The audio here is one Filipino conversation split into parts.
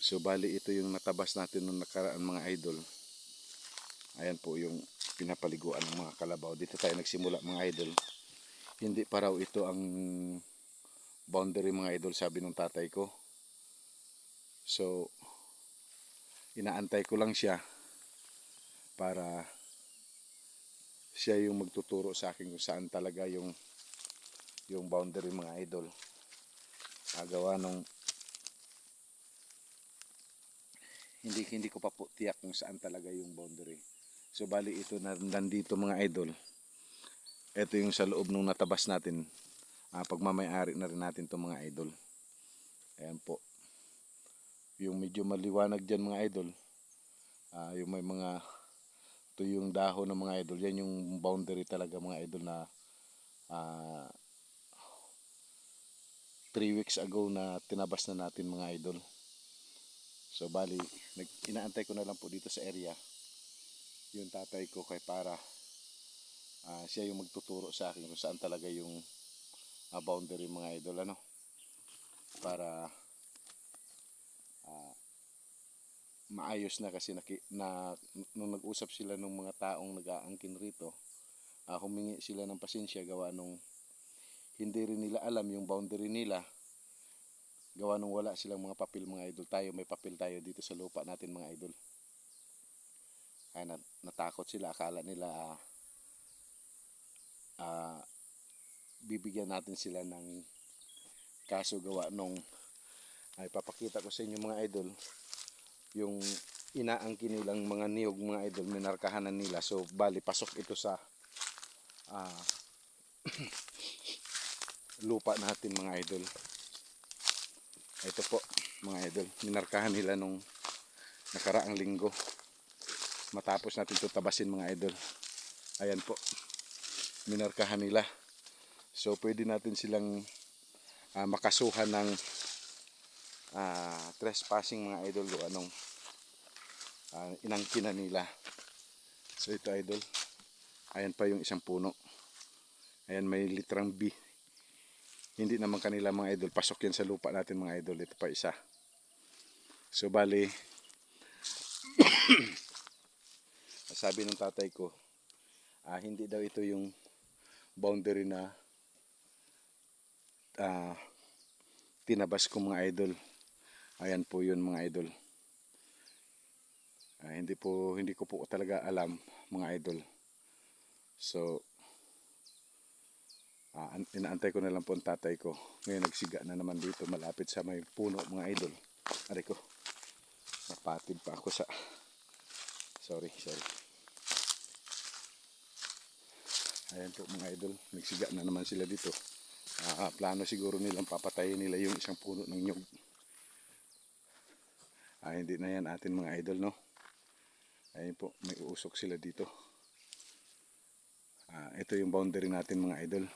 So bali ito yung natabas natin nung nakaraan mga idol. Ayan po yung pinapaliguan ng mga kalabaw. Dito tayo nagsimula mga idol. Hindi pa raw ito ang boundary mga idol, sabi ng tatay ko. So inaantay ko lang siya para siya yung magtuturo sa akin kung saan talaga yung boundary mga idol. Gawa nung hindi ko pa po tiyak kung saan talaga yung boundary. So bali ito na nandito mga idol. Ito yung sa loob nung natabas natin. Pagmamay-ari na rin natin to mga idol. Ayan po. Yung medyo maliwanag dyan mga idol. Yung may mga tuyong dahon ng mga idol. Yan yung boundary talaga mga idol na 3 weeks ago na tinabas na natin mga idol. So bali, inaantay ko na lang po dito sa area yung tatay ko kay para siya yung magtuturo sa akin kung saan talaga yung boundary mga idol, ano, para maayos na. Kasi nung nag-usap sila ng mga taong nag-aangkin rito, humingi sila ng pasensya gawa nung hindi rin nila alam yung boundary nila, gawa nung wala silang mga papel mga idol. Tayo may papel tayo dito sa lupa natin mga idol. Kaya natakot sila, akala nila bibigyan natin sila ng kaso, gawa nung ay papakita ko sa inyo mga idol yung inaangkin nilang mga niyog mga idol, minarkahanan nila. So bali pasok ito sa lupa natin mga idol. Ito po mga idol, minarkahan nila nung nakaraang linggo matapos natin ito tabasin mga idol. Ayan po, minarkahan nila. So pwede natin silang makasuhan ng trespassing mga idol, o anong inangkinan nila. So ito idol, ayan pa yung isang puno. Ayan, may litrang B. Hindi naman kanila mga idol, pasok yan sa lupa natin mga idol. Ito pa isa. So bali sabi ng tatay ko, hindi daw ito yung boundary na tinabas ko mga idol. Ayan po yun mga idol. Hindi ko po talaga alam mga idol. So inaantay ko na lang po ang tatay ko. Ngayon nagsiga na naman dito malapit sa may puno mga idol. Aray ko, napatid pa ako sa sorry. Ayan po mga idol, nagsiga na naman sila dito. Plano siguro nilang papatayin nila yung isang puno ng nyug. Hindi na yan atin mga idol, no. Ayun po, may uusok sila dito. Ito yung boundary natin mga idol.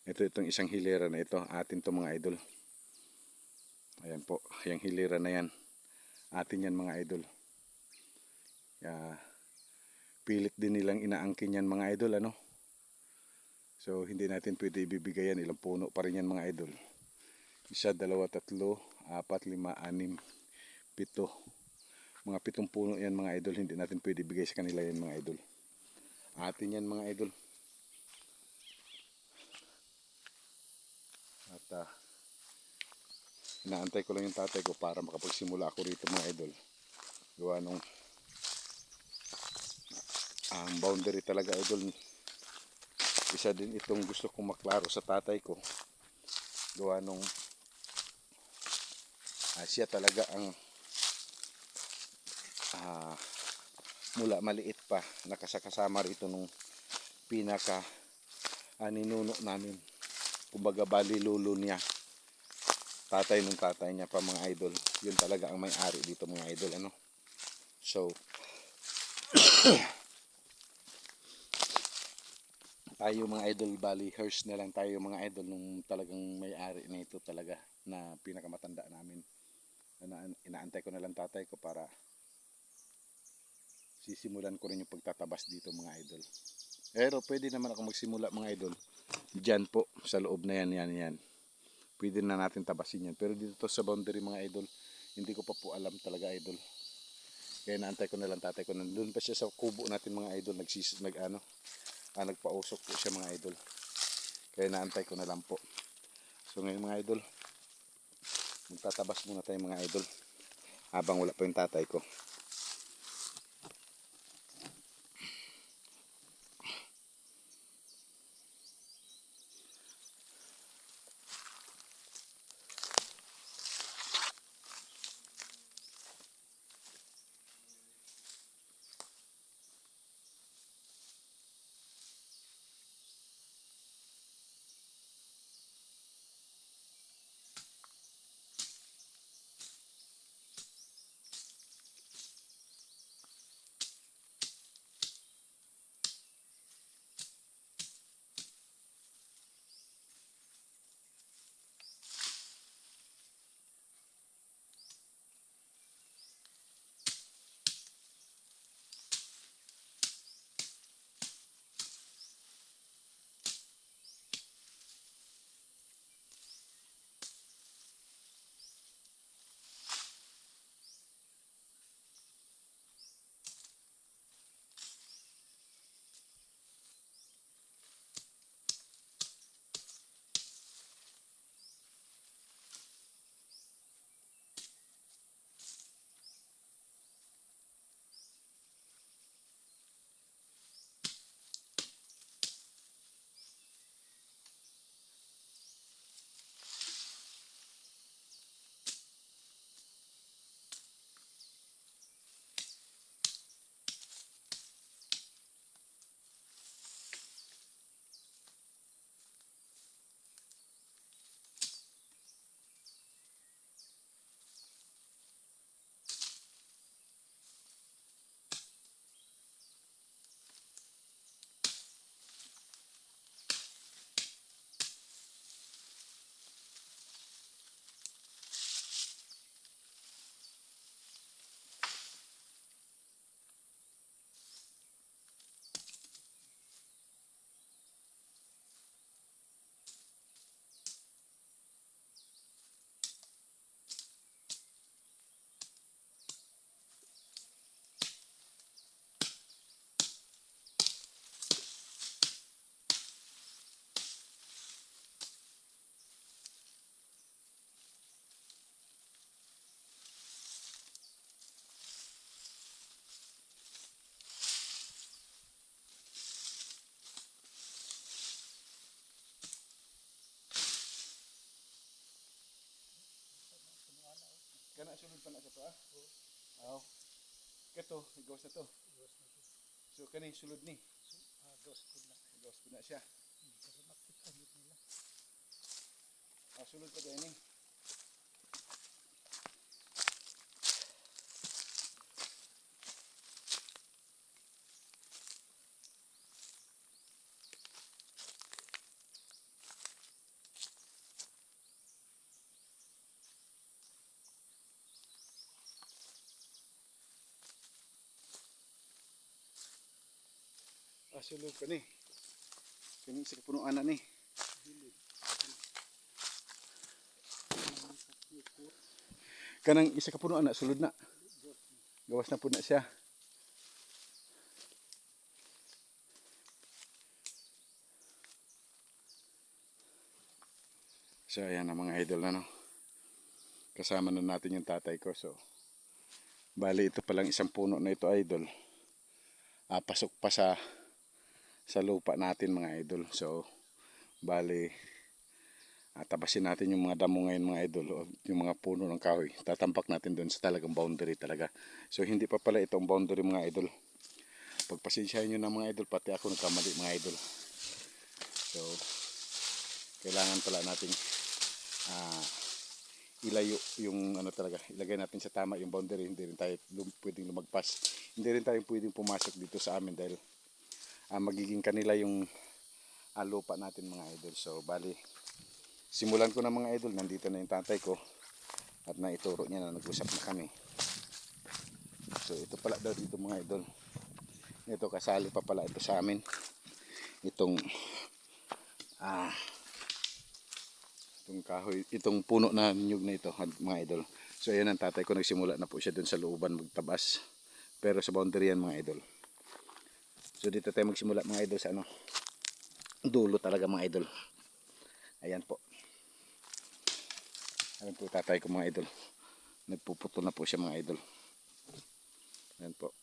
Itong isang hilera na ito, atin to mga idol. Ayan po, yung hilera na yan, atin yan mga idol. Pilit din nilang inaangkin yan mga idol, ano. So hindi natin pwede ibibigay yan. Ilang puno pa rin yan mga idol. 1, 2, 3, 4, 5, 6, 7. Mga 7 puno yan mga idol. Hindi natin pwede ibigay sa kanila yan mga idol. Atin yan mga idol. At inaantay ko lang yung tatay ko para makapagsimula ako rito mga idol. Gawa nung ang boundary talaga idol, isa din itong gusto kong maklaro sa tatay ko. Gawa nung siya talaga ang mula maliit pa nakasakasama rito nung pinaka ninuno namin. Kumbaga bali lolo niya, tatay niya pa mga idol. Yun talaga ang may-ari dito mga idol, ano. So tayo mga idol, bali hers na lang tayo mga idol nung talagang may-ari na ito talaga, na pinakamatanda namin. Inaantay ko na lang tatay ko para sisimulan ko rin yung pagtatabas dito mga idol. Pero pwede naman ako magsimula mga idol dyan po sa loob na yan. Pwede na natin tabasin yan. Pero dito sa boundary mga idol, Hindi ko pa po alam talaga, idol. Kaya naantay ko na lang tatay ko. Nandun pa siya sa kubo natin mga idol. Nagpausok po siya mga idol. Kaya naantay ko na lang po. So ngayon mga idol, magtatabas muna tayo mga idol. Habang wala pa yung tatay ko. Kana sulod pa na sa to ah? Oo. Kato, igawas na to. So kani sulod ni. Igawas po na siya. Sulod pa din ni. Sulod pa ni. Kani sa kapunuan na ni. Kanang isa ka punuan na sulod na. Gawas na po na siya. So ayan na mga idol na no. Kasama na natin yung tatay ko. So bali ito palang isang puno na ito idol. Pasok pa sa lupa natin mga idol. So bali tabasin natin yung mga damo ngayon mga idol, o yung mga puno ng kahoy. Tatampak natin doon sa talagang boundary talaga. So hindi pa pala itong boundary mga idol. Pagpasensyahan nyo na mga idol, pati ako nagkamali mga idol. So kailangan pala natin ilayo yung ano talaga, ilagay natin sa tama yung boundary. Hindi rin tayo pwedeng lumagpas, hindi rin tayo pwedeng pumasok dito sa amin dahil magiging kanila yung lupa natin mga idol. So bali simulan ko na mga idol, nandito na yung tatay ko at naituro niya na nag-usap na kami. So ito pala daw dito mga idol, ito kasali pa pala ito sa amin, itong Itong kahoy, itong puno na niyog na ito, mga idol. So ayan ang tatay ko, nagsimula na po siya dun sa looban magtabas. Pero sa boundary yan mga idol. So dito tayo magsimula mga idol sa ano, dulo talaga mga idol. Ayan po. Ayan po tatay ko mga idol. Nagpuputol na po siya mga idol. Ayan po.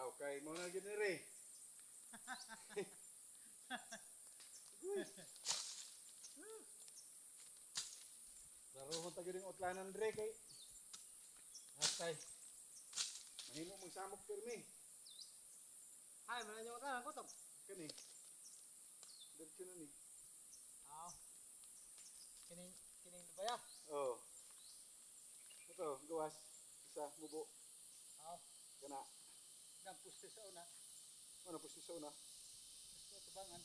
Okay, mo na ginire. Laruhon ta gyud utlanan dire kay. Atay. Mahimo mong samok pirmi. Ay, mana nyo ka ko to. Kani. Diretso na ni. Ah. Kining ba ya? Oh. Ito, gawas. Isa, mubo. Ah. Kana. Dam puste sa una. Ano pusto sa una? Puste tubangan.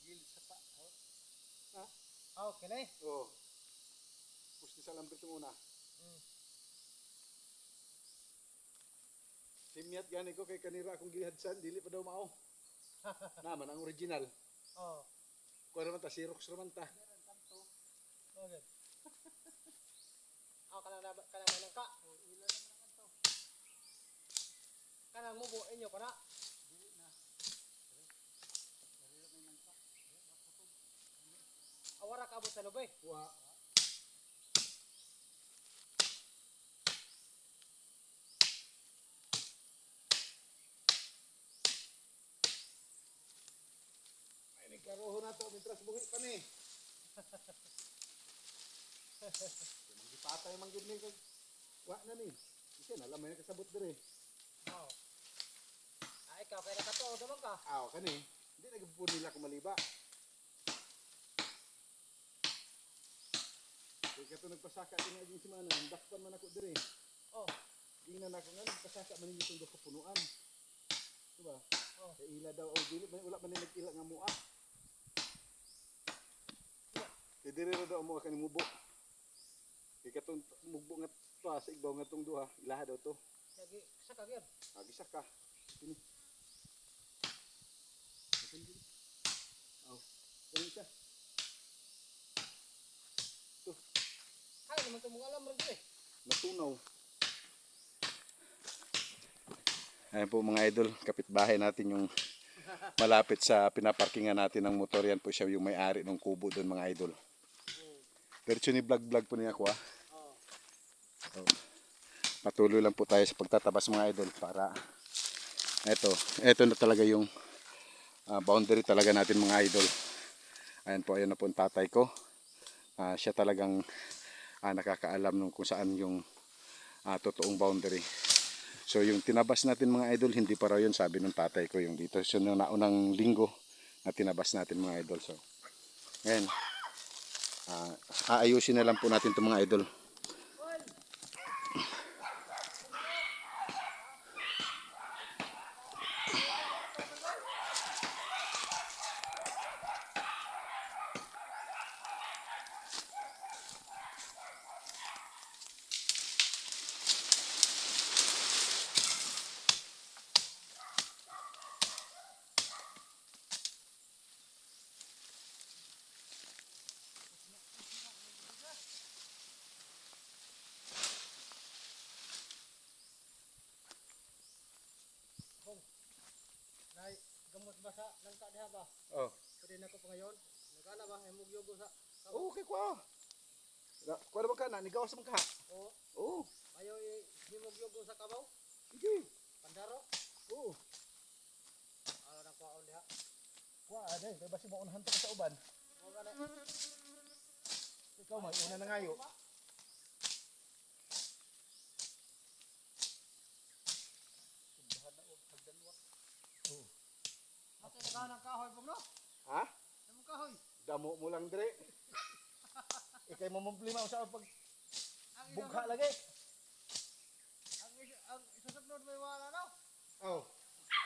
Gil sa pa. Oh. Ha? Oh, kini. Oh. Pusto sa lambit mo una. Simyat gani ko kay kanira akong gihadsan, dili pa daw mao. Naman ang original. Oh. Kuha naman ta, Xerox naman ta. Okay. Oh, kana man ka. Oh, ila naman ang to. Kana mo bo inyo kana. Dili na. Dili may man ka. Awara ka abot sa lubay. Wa. Ay, nagkaroon na to, mitras buhi pa ni. Patay man gid ni kag wa na ni. Kasi nalamay na kasabot dire. Oh. Ay, ikaw kaya nakatuo naman ka. Aw kani. Hindi nagpupun nila ko maliba. Kaya kato nagpasaka din nga yung semana, dakpan man ako dire. Oh. Tingnan ako nga nagpasaka man ninyo itong kapunuan. Diba? Oh. Kaya ila daw, oh dili man wala man nag-ila nga mua. Kaya dire ra daw mo kanimubo. Kaya katong mugbo nga pa sa igbaw nga tong duha, ilaha daw to. Lagi sa kagyan. Agisa ka. Sini. Aw. Kani siya. To. Hay naman to mga alam rin eh. Natunaw. Ayan po mga idol, kapitbahay natin yung malapit sa pinaparkingan natin ng motor. Yan po siya yung may-ari ng kubo doon mga idol. Diretso ni vlog po niya ako ha. So, patuloy lang po tayo sa pagtatabas mga idol para eto na talaga yung boundary talaga natin mga idol. Ayan po, ayun na po ang tatay ko. Siya talagang nakakaalam nung kung saan yung totoong boundary. So yung tinabas natin mga idol, hindi pa raw yun, sabi ng tatay ko yung dito. So nung naunang linggo na tinabas natin mga idol. So ngayon, aayusin na lang po natin itong mga idol. Nay, gamot ba sa langka diha ba? Oh. Pwede na ko pa ngayon. Nagana ba ay mugyogo sa. Okay ko. Kuha naman ka na, nigawas naman ka. Oo. Oo. Ayo himugyogo sa kabaw. Sige. Pandaro. Oo. Ano nang kuwaon diha? Kuha aday, kaya basi mo unahan to ka sa uban. Mo gani. Ikaw may una na ngayo. Ate nagana ng kahoy pong no? Ha? Damo kahoy. Damo mo lang dire. Ikay mo problema sa pag Ang bugha lagi. ang isusunod may wala no? Oh.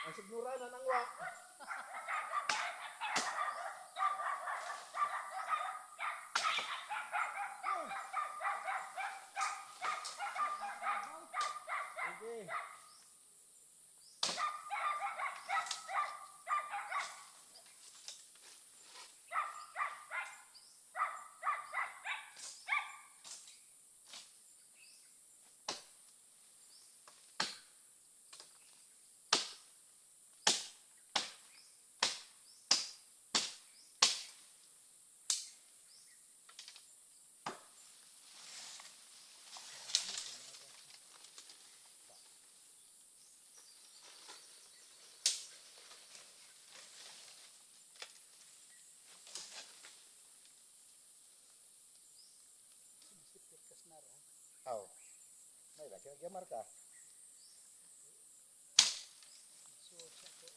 Ang siguranan ang wa. Sige. nara. Aw. May laki nagyamar ka. Suot siya ko.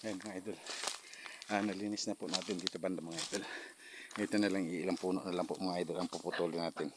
Ayan mga idol. Nalinis na po natin dito banda mga idol. Ito na lang ilang puno na lang po mga idol ang puputulin natin.